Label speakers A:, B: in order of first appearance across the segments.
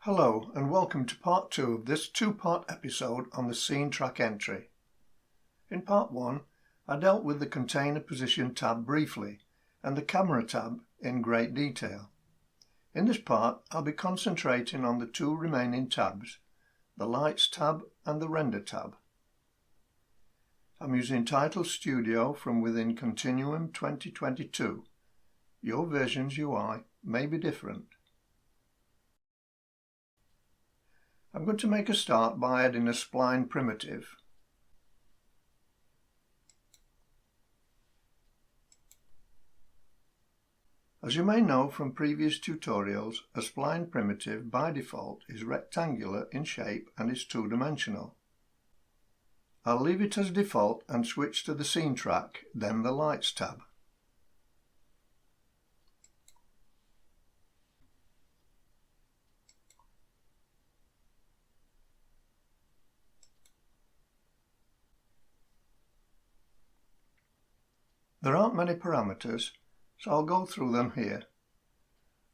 A: Hello and welcome to part 2 of this two-part episode on the scene track entry. In part 1 I dealt with the container position tab briefly and the camera tab in great detail. In this part I'll be concentrating on the two remaining tabs, the Lights tab and the Render tab. I'm using Title Studio from within Continuum 2022. Your version's UI may be different. I'm going to make a start by adding a spline primitive. As you may know from previous tutorials, a spline primitive by default is rectangular in shape and is two-dimensional. I'll leave it as default and switch to the Scene track, then the Lights tab. There aren't many parameters, so I'll go through them here.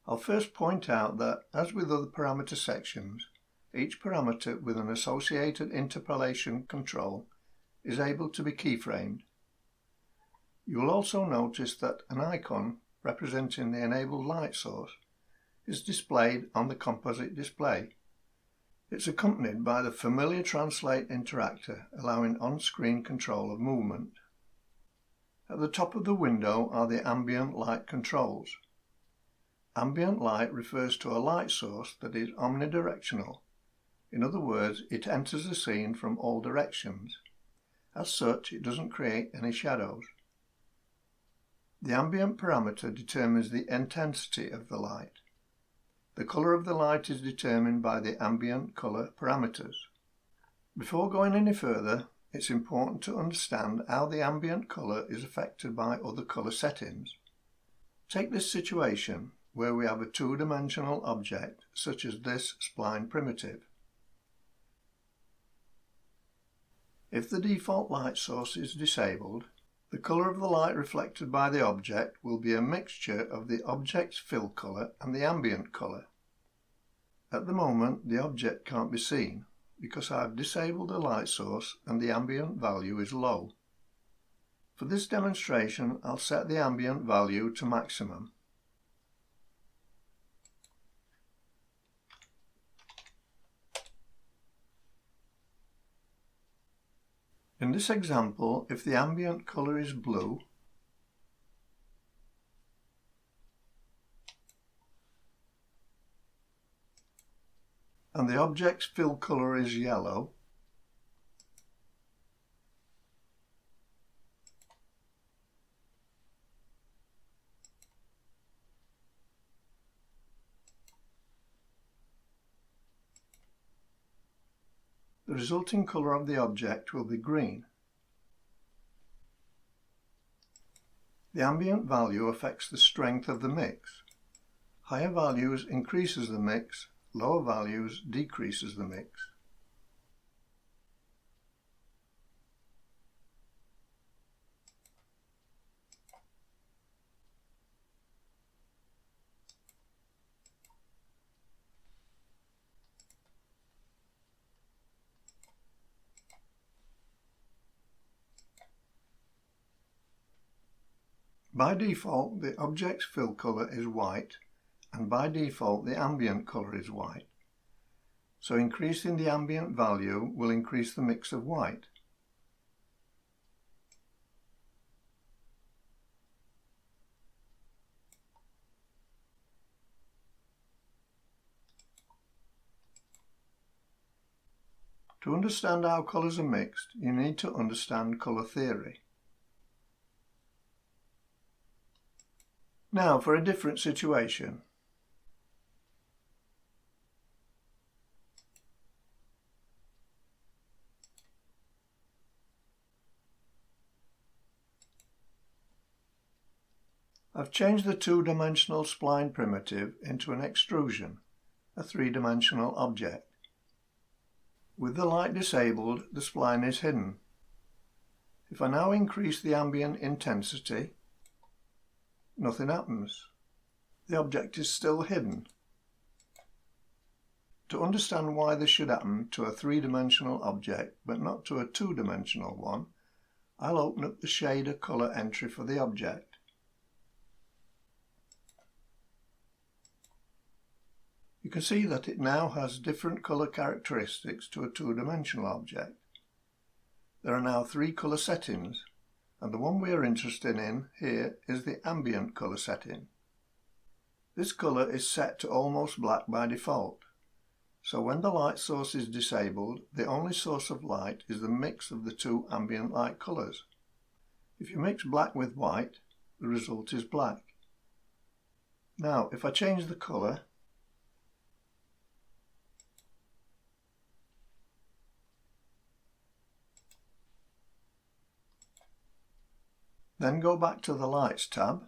A: I'll first point out that, as with other parameter sections, each parameter with an associated interpolation control is able to be keyframed. You will also notice that an icon representing the enabled light source is displayed on the composite display. It's accompanied by the familiar Translate interactor allowing on-screen control of movement. At the top of the window are the ambient light controls. Ambient light refers to a light source that is omnidirectional. In other words, it enters the scene from all directions. As such, it doesn't create any shadows. The ambient parameter determines the intensity of the light. The color of the light is determined by the ambient color parameters. Before going any further, it's important to understand how the ambient color is affected by other color settings. Take this situation where we have a two-dimensional object such as this spline primitive. If the default light source is disabled, the color of the light reflected by the object will be a mixture of the object's fill color and the ambient color. At the moment, the object can't be seen because I've disabled the light source and the ambient value is low. For this demonstration, I'll set the ambient value to maximum. In this example, if the ambient color is blue, and the object's fill color is yellow, the resulting color of the object will be green. The ambient value affects the strength of the mix. Higher values increases the mix, lower values decreases the mix. By default, the object's fill color is white, and by default the ambient color is white. So increasing the ambient value will increase the mix of white. To understand how colors are mixed, you need to understand color theory. Now for a different situation. I've changed the two-dimensional spline primitive into an extrusion, a three-dimensional object. With the light disabled, the spline is hidden. If I now increase the ambient intensity, nothing happens. The object is still hidden. To understand why this should happen to a three-dimensional object but not to a two-dimensional one, I'll open up the shader colour entry for the object. You can see that it now has different colour characteristics to a two-dimensional object. There are now three colour settings, and the one we are interested in here is the ambient colour setting. This colour is set to almost black by default, so when the light source is disabled, the only source of light is the mix of the two ambient light colours. If you mix black with white, the result is black. Now, if I change the colour, then go back to the Lights tab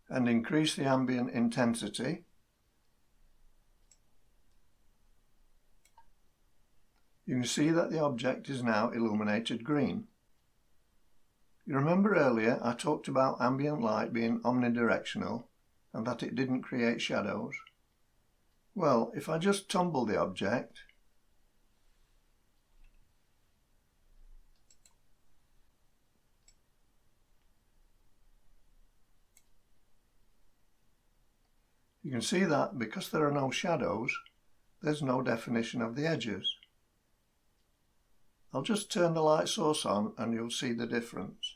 A: and increase the ambient intensity, you can see that the object is now illuminated green. You remember earlier I talked about ambient light being omnidirectional and that it didn't create shadows? Well, if I just tumble the object, you can see that because there are no shadows, there's no definition of the edges. I'll just turn the light source on and you'll see the difference.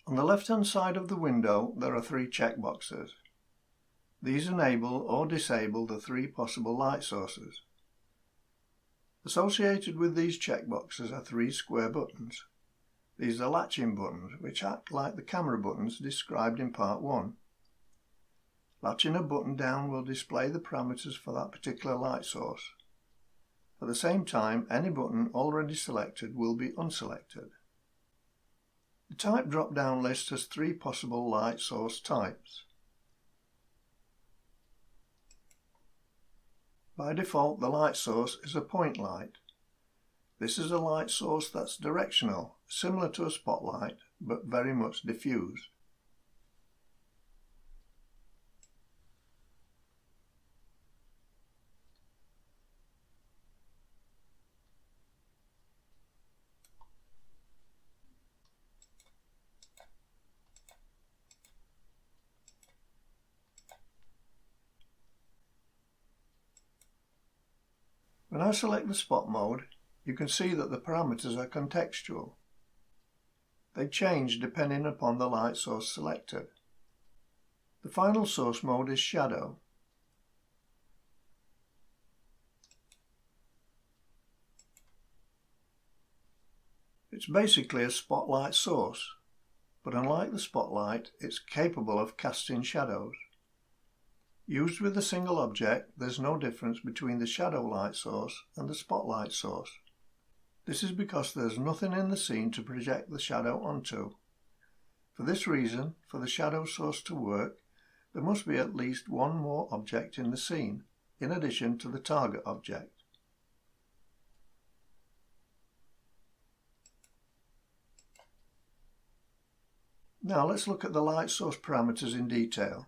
A: On the left-hand side of the window there are three checkboxes. These enable or disable the three possible light sources. Associated with these checkboxes are three square buttons. These are latching buttons which act like the camera buttons described in part 1. Latching a button down will display the parameters for that particular light source. At the same time, any button already selected will be unselected. The type drop-down list has three possible light source types. By default, the light source is a point light. This is a light source that's directional, similar to a spotlight, but very much diffused. When I select the spot mode, you can see that the parameters are contextual. They change depending upon the light source selected. The final source mode is shadow. It's basically a spotlight source, but unlike the spotlight, it's capable of casting shadows. Used with a single object, there's no difference between the shadow light source and the spotlight source. This is because there's nothing in the scene to project the shadow onto. For this reason, for the shadow source to work, there must be at least one more object in the scene, in addition to the target object. Now let's look at the light source parameters in detail.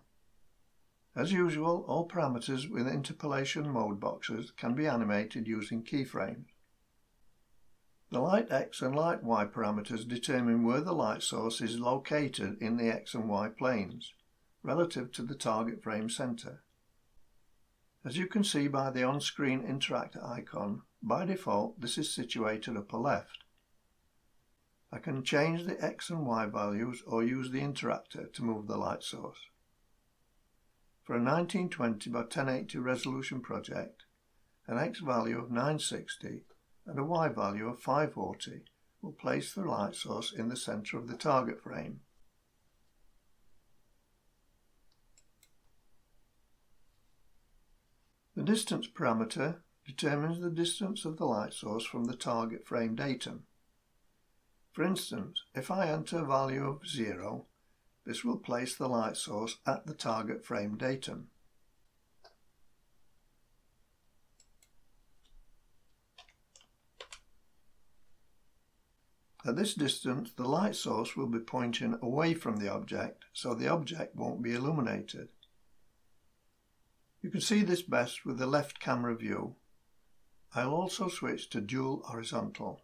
A: As usual, all parameters with interpolation mode boxes can be animated using keyframes. The light X and light Y parameters determine where the light source is located in the X and Y planes, relative to the target frame center. As you can see by the on-screen interactor icon, by default this is situated upper left. I can change the X and Y values or use the interactor to move the light source. For a 1920 by 1080 resolution project, an X value of 960 and a Y value of 540 will place the light source in the center of the target frame. The distance parameter determines the distance of the light source from the target frame datum. For instance, if I enter a value of 0, this will place the light source at the target frame datum. At this distance, the light source will be pointing away from the object, so the object won't be illuminated. You can see this best with the left camera view. I'll also switch to dual horizontal.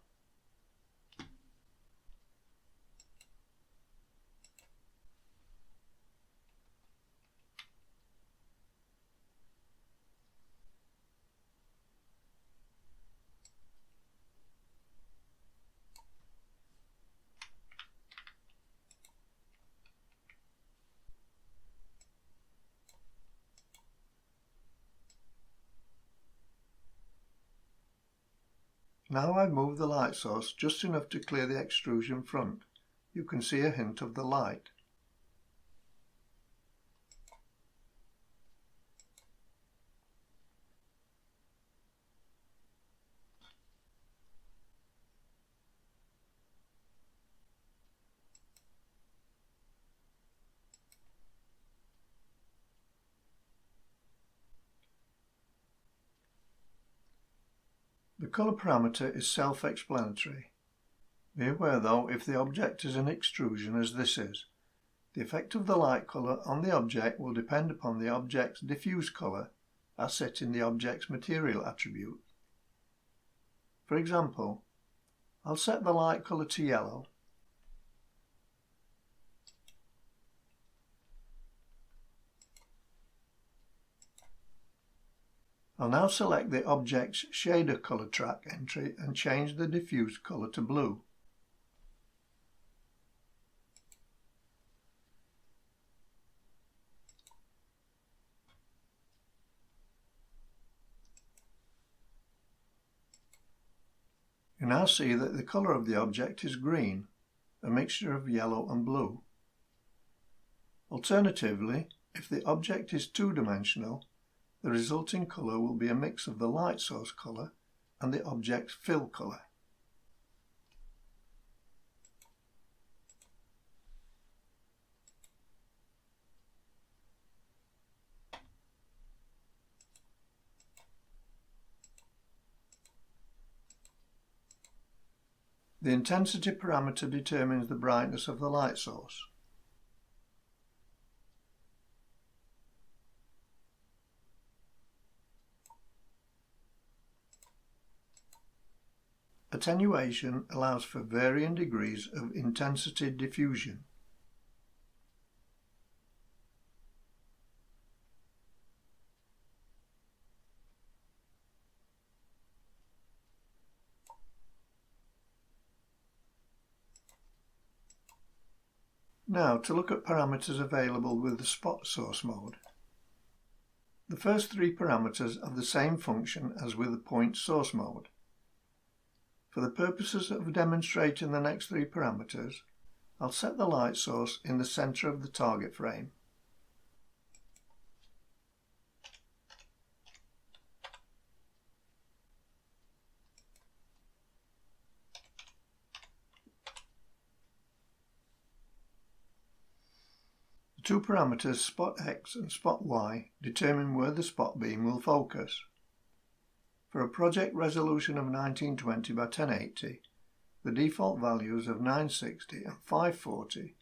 A: Now I've moved the light source just enough to clear the extrusion front. You can see a hint of the light. The colour parameter is self-explanatory. Be aware though, if the object is an extrusion as this is, the effect of the light colour on the object will depend upon the object's diffuse colour as set in the object's material attribute. For example, I'll set the light colour to yellow. I'll now select the object's shader colour track entry and change the diffuse colour to blue. You now see that the colour of the object is green, a mixture of yellow and blue. Alternatively, if the object is two-dimensional, the resulting colour will be a mix of the light source colour and the object's fill colour. The intensity parameter determines the brightness of the light source. Attenuation allows for varying degrees of intensity diffusion. Now to look at parameters available with the spot source mode. The first three parameters have the same function as with the point source mode. For the purposes of demonstrating the next three parameters, I'll set the light source in the centre of the target frame. The two parameters spot X and spot Y determine where the spot beam will focus. For a project resolution of 1920 by 1080, the default values of 960 and 540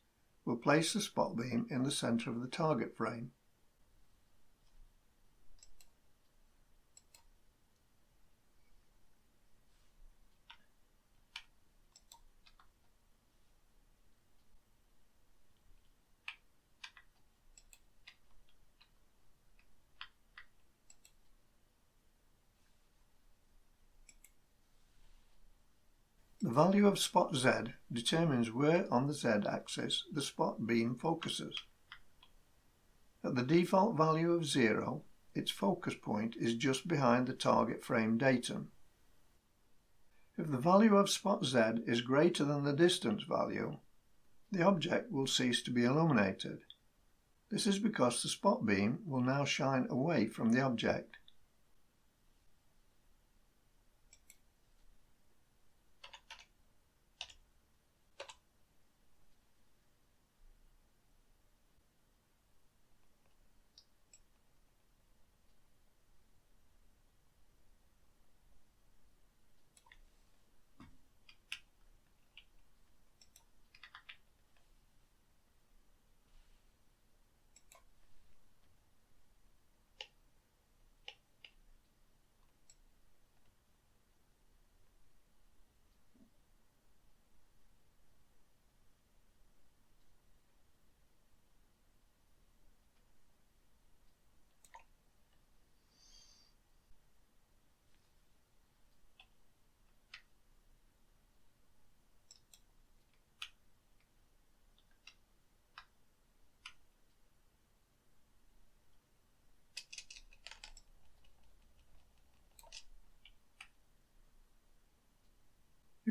A: will place the spot beam in the centre of the target frame. The value of spot Z determines where on the Z axis the spot beam focuses. At the default value of 0, its focus point is just behind the target frame datum. If the value of spot Z is greater than the distance value, the object will cease to be illuminated. This is because the spot beam will now shine away from the object.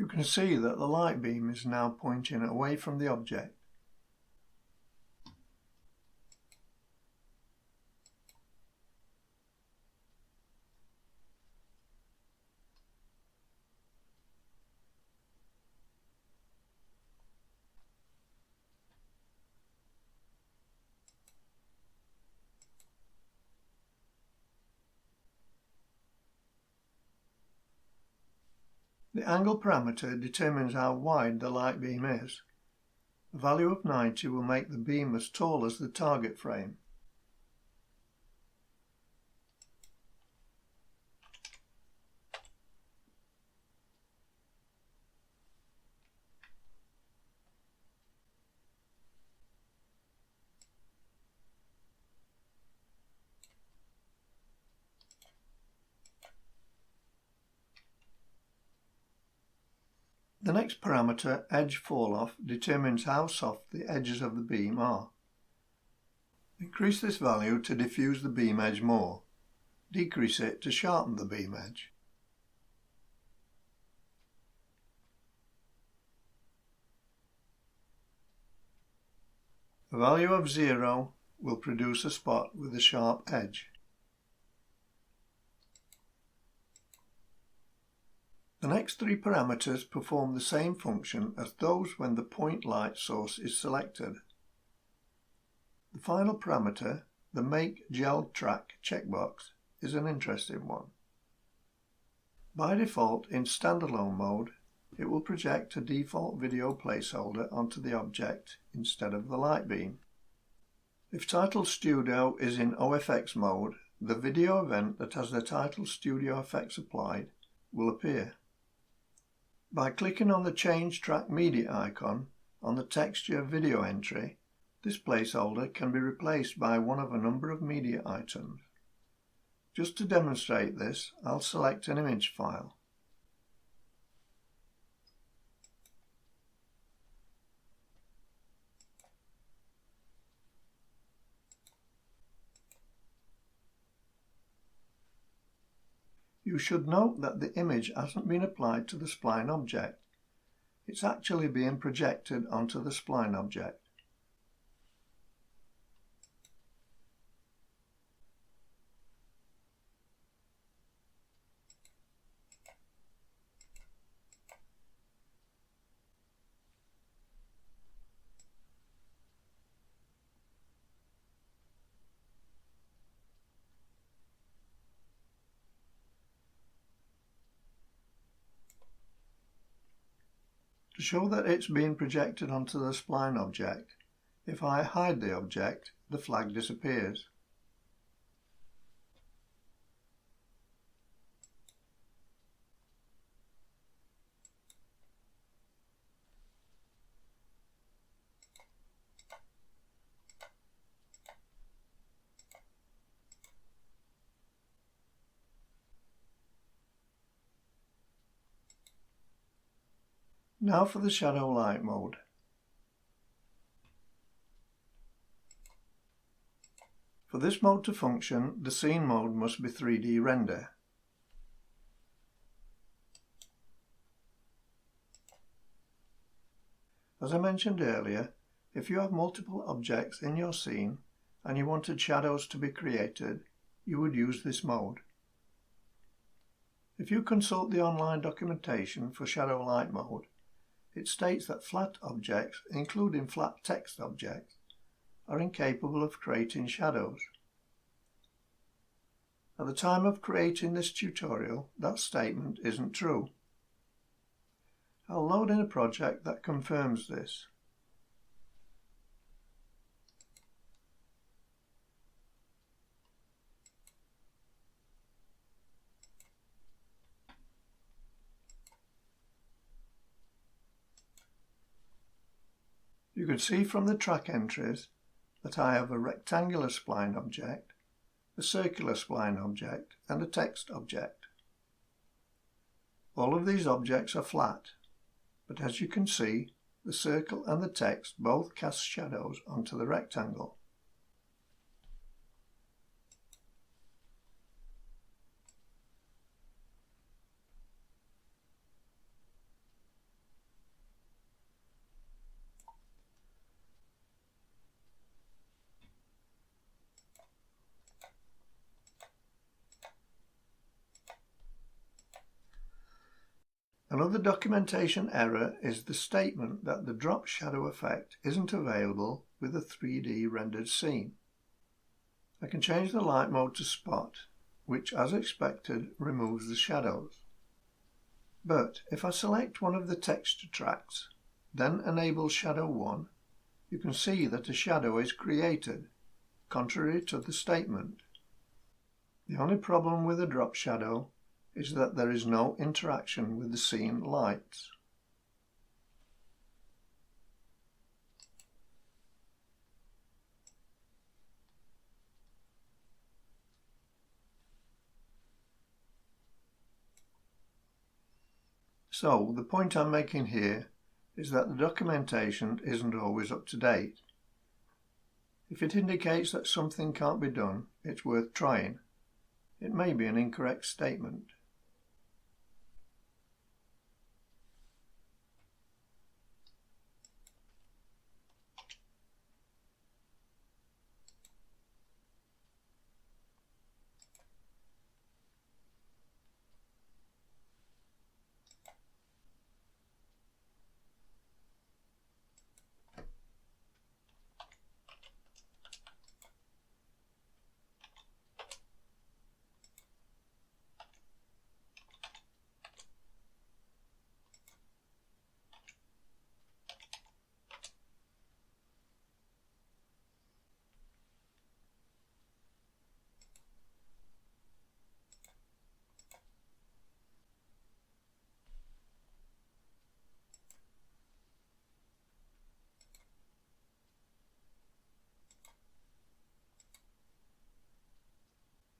A: You can see that the light beam is now pointing away from the object. The angle parameter determines how wide the light beam is. A value of 90 will make the beam as tall as the target frame. The next parameter, edge fall-off, determines how soft the edges of the beam are. Increase this value to diffuse the beam edge more. Decrease it to sharpen the beam edge. A value of 0 will produce a spot with a sharp edge. The next three parameters perform the same function as those when the point light source is selected. The final parameter, the Make Gel Track checkbox, is an interesting one. By default, in standalone mode, it will project a default video placeholder onto the object instead of the light beam. If Title Studio is in OFX mode, the video event that has the Title Studio effects applied will appear. By clicking on the Change Track Media icon on the texture video entry, this placeholder can be replaced by one of a number of media items. Just to demonstrate this, I'll select an image file. You should note that the image hasn't been applied to the spline object. It's actually being projected onto the spline object. To show that it's being projected onto the spline object, if I hide the object, the flag disappears. Now for the shadow light mode. For this mode to function, the scene mode must be 3D render. As I mentioned earlier, if you have multiple objects in your scene and you wanted shadows to be created, you would use this mode. If you consult the online documentation for shadow light mode, it states that flat objects, including flat text objects, are incapable of creating shadows. At the time of creating this tutorial, that statement isn't true. I'll load in a project that confirms this. You can see from the track entries that I have a rectangular spline object, a circular spline object, and a text object. All of these objects are flat, but as you can see, the circle and the text both cast shadows onto the rectangle. Another documentation error is the statement that the drop shadow effect isn't available with a 3D rendered scene. I can change the light mode to spot, which as expected removes the shadows. But if I select one of the texture tracks, then enable Shadow 1, you can see that a shadow is created, contrary to the statement. The only problem with a drop shadow is that there is no interaction with the scene lights. So the point I'm making here is that the documentation isn't always up to date. If it indicates that something can't be done, it's worth trying. It may be an incorrect statement.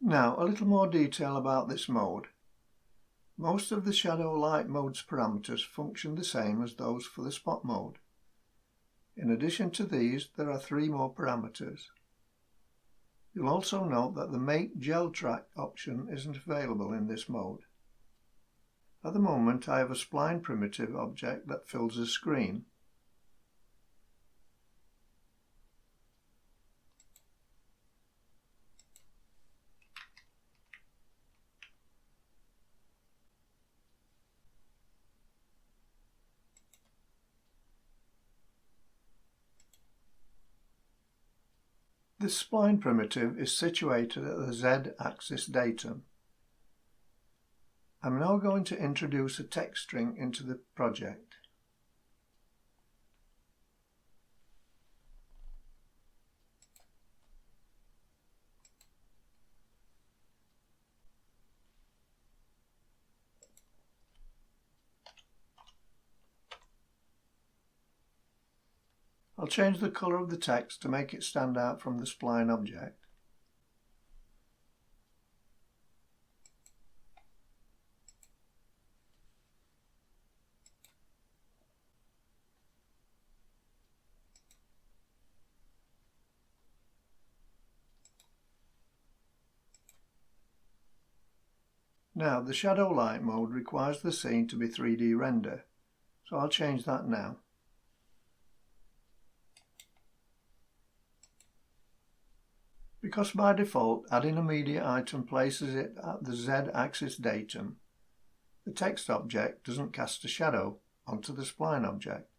A: Now, a little more detail about this mode. Most of the shadow light mode's parameters function the same as those for the spot mode. In addition to these, there are 3 more parameters. You'll also note that the Make Gel Track option isn't available in this mode. At the moment, I have a spline primitive object that fills the screen. This spline primitive is situated at the Z-axis datum. I'm now going to introduce a text string into the project. I'll change the color of the text to make it stand out from the spline object. Now, the shadow light mode requires the scene to be 3D render, so I'll change that now. Because by default adding a media item places it at the Z-axis datum, the text object doesn't cast a shadow onto the spline object.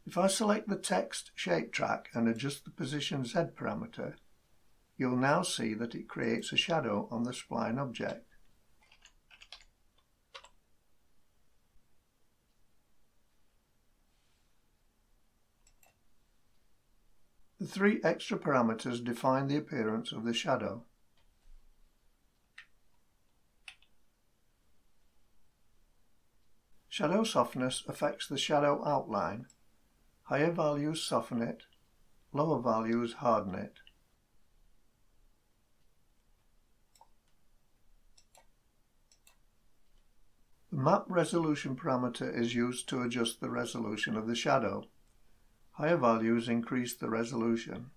A: If I select the text shape track and adjust the position Z parameter, you'll now see that it creates a shadow on the spline object. The 3 extra parameters define the appearance of the shadow. Shadow softness affects the shadow outline. Higher values soften it, lower values harden it. The map resolution parameter is used to adjust the resolution of the shadow. Higher values increase the resolution.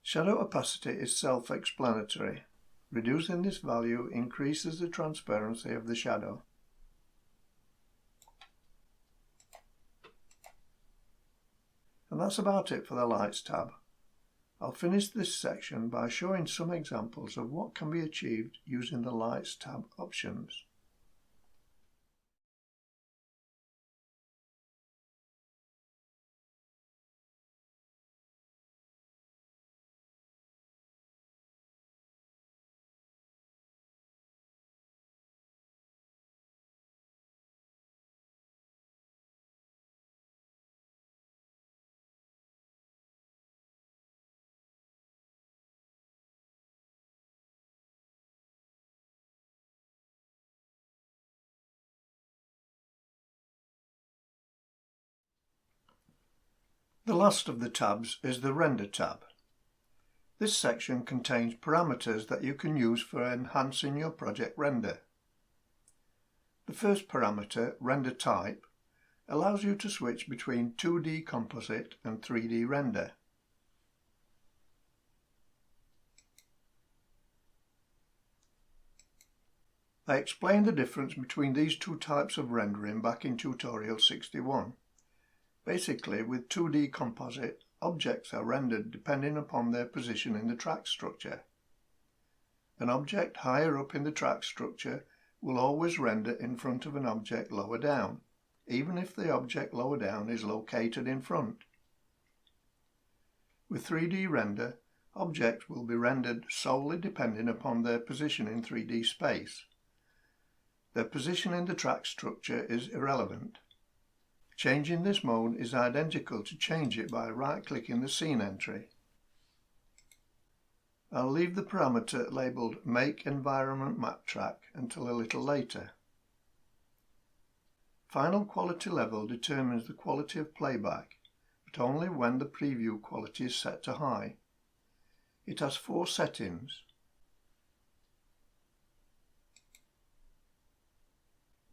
A: Shadow opacity is self-explanatory. Reducing this value increases the transparency of the shadow. And that's about it for the Lights tab. I'll finish this section by showing some examples of what can be achieved using the Lights tab options. The last of the tabs is the Render tab. This section contains parameters that you can use for enhancing your project render. The first parameter, Render Type, allows you to switch between 2D composite and 3D render. I explained the difference between these two types of rendering back in tutorial 61. Basically, with 2D composite, objects are rendered depending upon their position in the track structure. An object higher up in the track structure will always render in front of an object lower down, even if the object lower down is located in front. With 3D render, objects will be rendered solely depending upon their position in 3D space. Their position in the track structure is irrelevant. Changing this mode is identical to change it by right-clicking the scene entry. I'll leave the parameter labelled Make Environment Map Track until a little later. Final quality level determines the quality of playback, but only when the preview quality is set to high. It has 4 settings.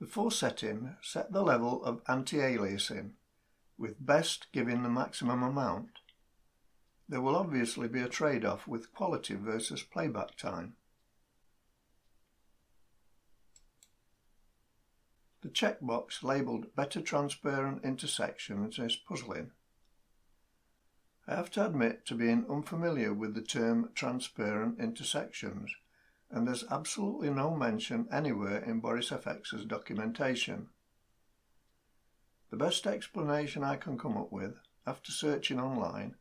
A: The 4 settings set the level of anti-aliasing, with best giving the maximum amount. There will obviously be a trade-off with quality versus playback time. The checkbox labelled Better Transparent Intersections is puzzling. I have to admit to being unfamiliar with the term transparent intersections, and there's absolutely no mention anywhere in Boris FX's documentation. The best explanation I can come up with, after searching online,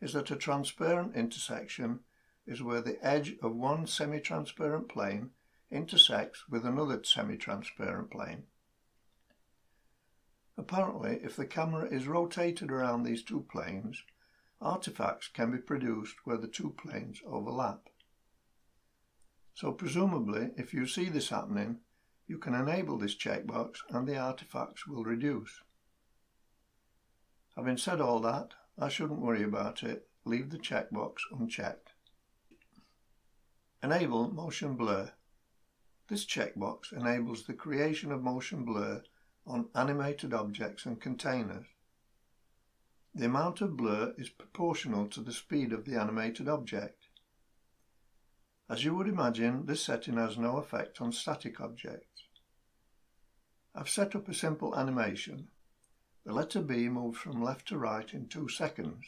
A: is that a transparent intersection is where the edge of one semi-transparent plane intersects with another semi-transparent plane. Apparently, if the camera is rotated around these two planes, artifacts can be produced where the two planes overlap. So presumably, if you see this happening, you can enable this checkbox and the artifacts will reduce. Having said all that, I shouldn't worry about it. Leave the checkbox unchecked. Enable Motion Blur. This checkbox enables the creation of motion blur on animated objects and containers. The amount of blur is proportional to the speed of the animated object. As you would imagine, this setting has no effect on static objects. I've set up a simple animation. The letter B moves from left to right in 2 seconds.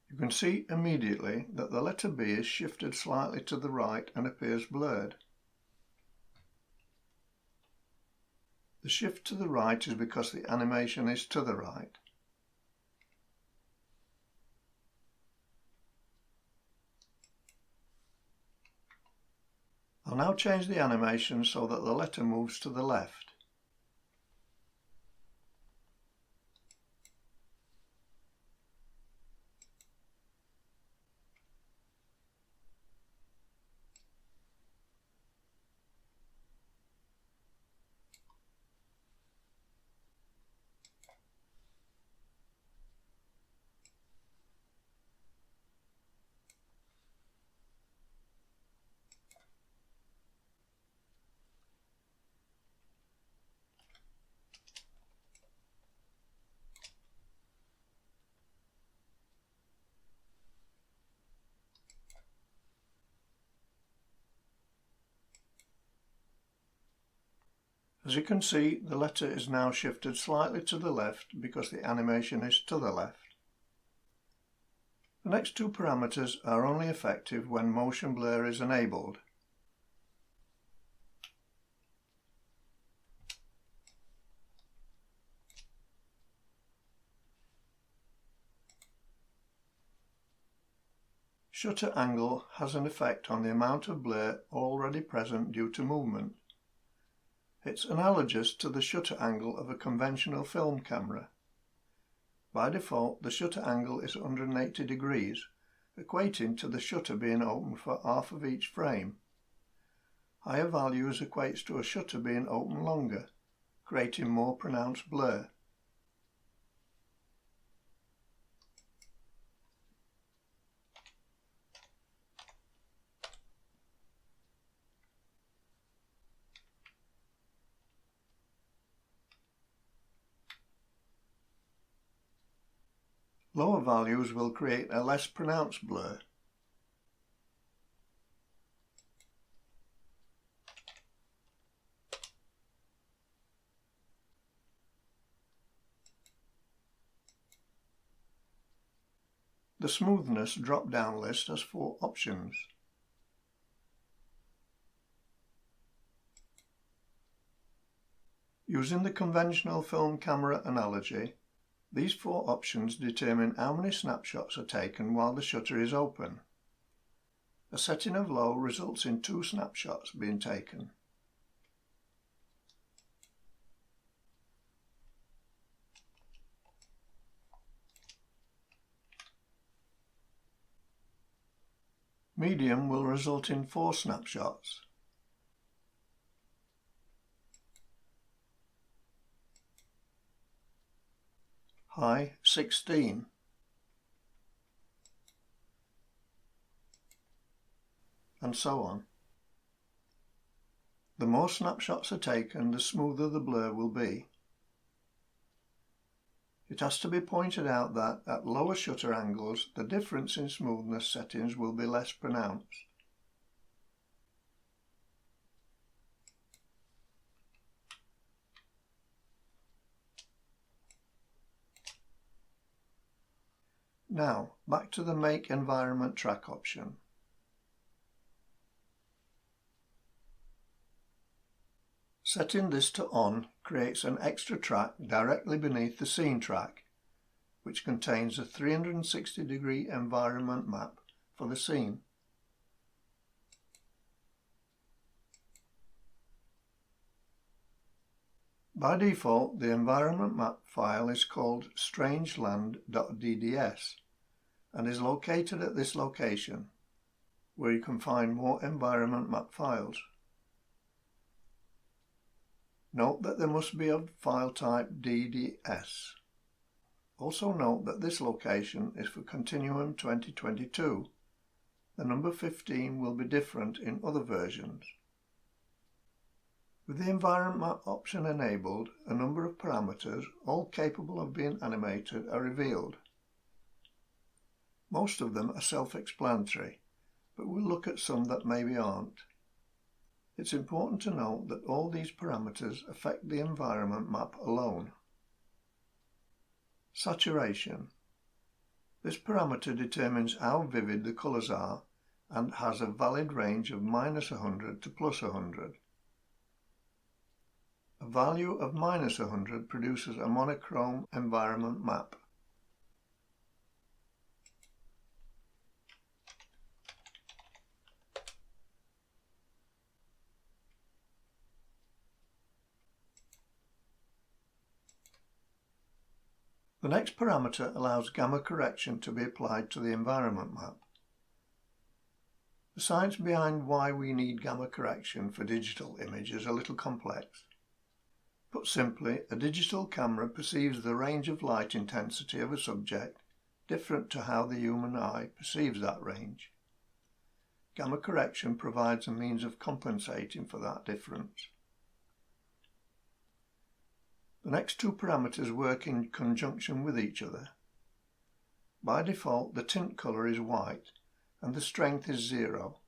A: You can see immediately that the letter B is shifted slightly to the right and appears blurred. The shift to the right is because the animation is to the right. I'll now change the animation so that the letter moves to the left. As you can see, the letter is now shifted slightly to the left because the animation is to the left. The next two parameters are only effective when motion blur is enabled. Shutter angle has an effect on the amount of blur already present due to movement. It's analogous to the shutter angle of a conventional film camera. By default, the shutter angle is 180 degrees, equating to the shutter being open for half of each frame. Higher values equates to a shutter being open longer, creating more pronounced blur. Lower values will create a less pronounced blur. The smoothness drop-down list has 4 options. Using the conventional film camera analogy, these 4 options determine how many snapshots are taken while the shutter is open. A setting of low results in 2 snapshots being taken. Medium will result in 4 snapshots. High, 16. And so on. The more snapshots are taken, the smoother the blur will be. It has to be pointed out that at lower shutter angles, the difference in smoothness settings will be less pronounced. Now, back to the Make Environment Track option. Setting this to On creates an extra track directly beneath the Scene track, which contains a 360-degree environment map for the scene. By default, the environment map file is called strangeland.dds and is located at this location, where you can find more environment map files. Note that there must be of file type DDS. Also note that this location is for Continuum 2022. The number 15 will be different in other versions. With the environment map option enabled, a number of parameters, all capable of being animated, are revealed. Most of them are self-explanatory, but we'll look at some that maybe aren't. It's important to note that all these parameters affect the environment map alone. Saturation. This parameter determines how vivid the colours are and has a valid range of -100 to +100. A value of -100 produces a monochrome environment map. The next parameter allows gamma correction to be applied to the environment map. The science behind why we need gamma correction for digital image is a little complex. Put simply, a digital camera perceives the range of light intensity of a subject different to how the human eye perceives that range. Gamma correction provides a means of compensating for that difference. The next 2 parameters work in conjunction with each other. By default, the tint color is white and the strength is 0.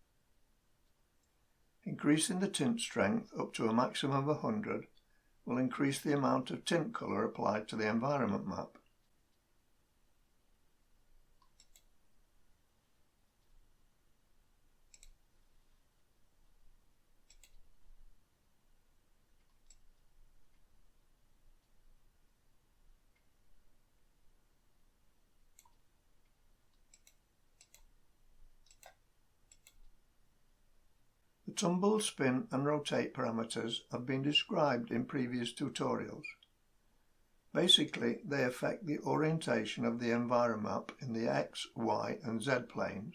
A: Increasing the tint strength up to a maximum of 100 will increase the amount of tint colour applied to the environment map. The tumble, spin and rotate parameters have been described in previous tutorials. Basically, they affect the orientation of the environment map in the X, Y and Z planes.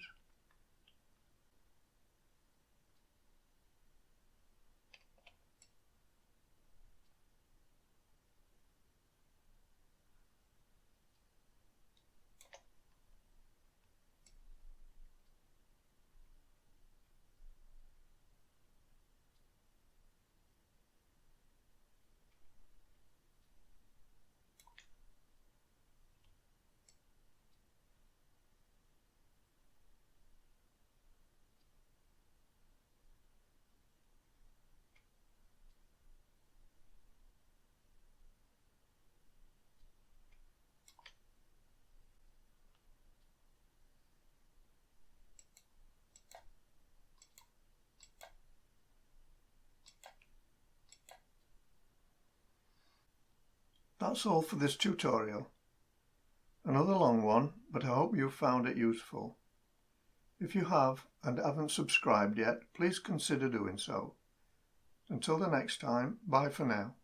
A: That's all for this tutorial. Another long one, but I hope you've found it useful. If you have and haven't subscribed yet, please consider doing so. Until the next time, bye for now.